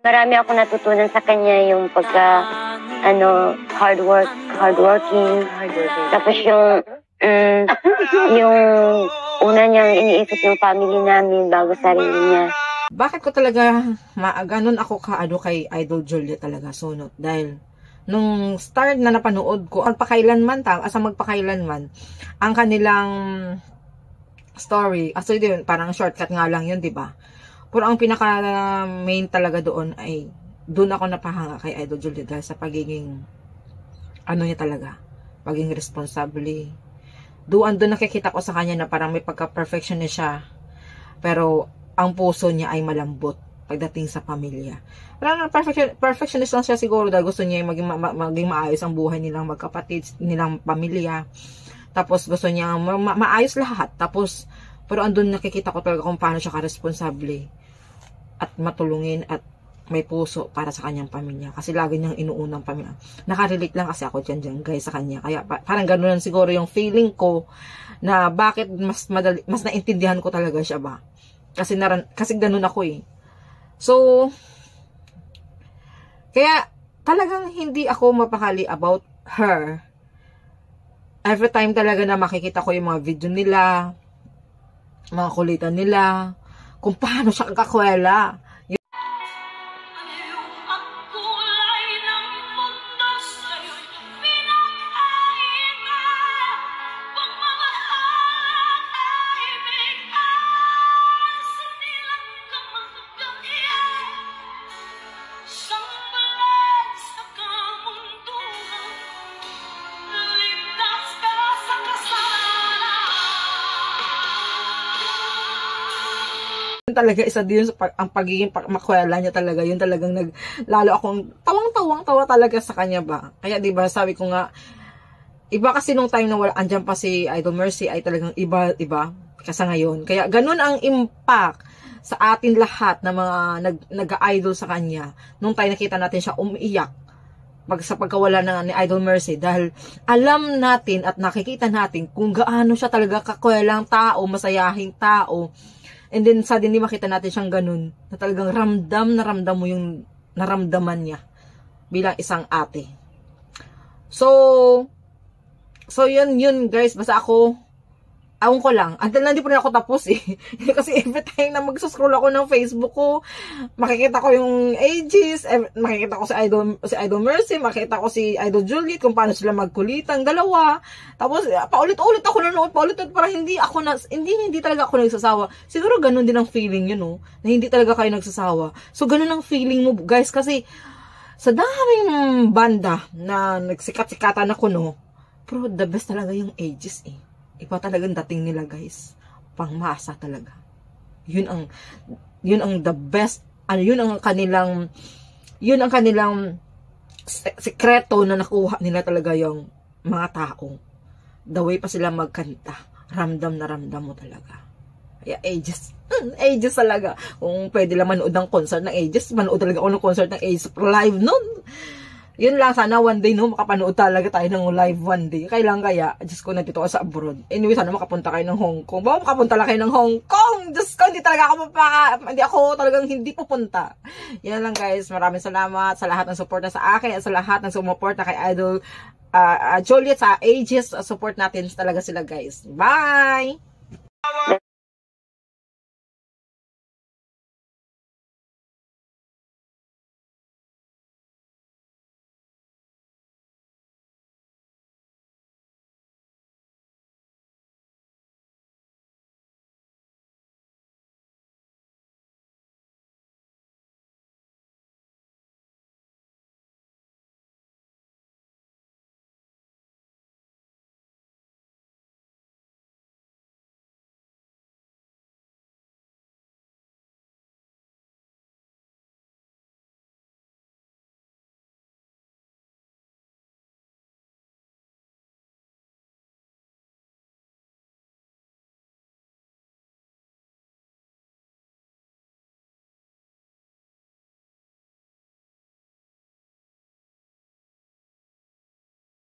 Marami ako natutunan sa kanya, yung pagka, hardworking. Tapos yung una niyang iniisip yung family namin bago sarili niya. Bakit ko talaga ganun ako kay Idol Julia talaga, sunod? Dahil nung start na napanood ko, magpakailanman, ang kanilang story, actually din, parang shortcut nga lang yun, diba? Pero ang pinaka main talaga doon ay doon ako napahanga kay Idol Julia dahil sa pagiging niya talaga, pagiging responsable. Doon nakikita ko sa kanya na parang may pagka-perfectionist siya, pero ang puso niya ay malambot pagdating sa pamilya. Parang perfectionist lang siya siguro dahil gusto niya maging maayos ang buhay nilang magkapatid, nilang pamilya. Tapos gusto niya maayos lahat. Tapos pero andun nakikita ko talaga kung paano siya ka-responsable at matulungin at may puso para sa kanyang pamilya. Kasi lagi niyang inuunang pamilya. Nakarelate lang kasi ako dyan guys sa kanya. Kaya parang gano'n lang siguro yung feeling ko na bakit mas naintindihan ko talaga siya ba. Kasi gano'n ako eh. So, kaya talagang hindi ako mapakali about her. Every time talaga na makikita ko yung mga video nila, mga kulitan nila, kung paano siya kakwela. Talaga isa din ang pagiging makwela niya talaga, yun talagang lalo akong tawa talaga sa kanya ba. Kaya diba sabi ko nga, iba kasi nung time na andyan pa si Idol Mercy ay talagang iba kasi ngayon. Kaya ganun ang impact sa atin lahat na mga nag-idol sa kanya nung tayo nakita natin siya umiiyak sa pagkawala na ni Idol Mercy, dahil alam natin at nakikita natin kung gaano siya talaga kakwelang tao, masayahing tao. And then suddenly makita natin siyang ganun, na talagang ramdam mo yung naramdaman niya bilang isang ate. So yun guys, basta ako, awan ko lang, until hindi pa rin ako tapos eh. Kasi every time na mag-scroll ako ng Facebook ko, makikita ko yung ages, makikita ko si Idol Mercy, makikita ko si Idol Juliet, kung paano sila magkulitan, dalawa. Tapos, paulit-ulit ako nanood, para hindi talaga ako nagsasawa. Siguro ganun din ang feeling yun, no? Na hindi talaga kayo nagsasawa. So, ganun ang feeling mo, guys, kasi sa daming banda na nagsikat-sikatan ako, no? Pero the best talaga yung ages eh. Iba talagang dating nila guys, pangmasa talaga. Yun ang the best, yun ang kanilang sekreto na nakuha nila talaga yung mga tao. The way pa sila magkanta, ramdam na ramdam mo talaga. Kaya ages talaga. Kung pwede lang manood ng concert ng ages, manood talaga ako ng concert ng ages live nun. Yun lang, sana one day, no, makapanood talaga tayo ng live one day. Kailan kaya? Diyos ko, nandito ako sa abroad. Anyway, sana makapunta kayo ng Hong Kong. Baka makapunta lang kayo ng Hong Kong! Diyos ko, hindi ako talagang hindi pupunta. Yan lang guys, maraming salamat sa lahat ng support na sa akin at sa lahat ng sumuporta kay Idol Juliet sa ages. Support natin talaga sila guys. Bye!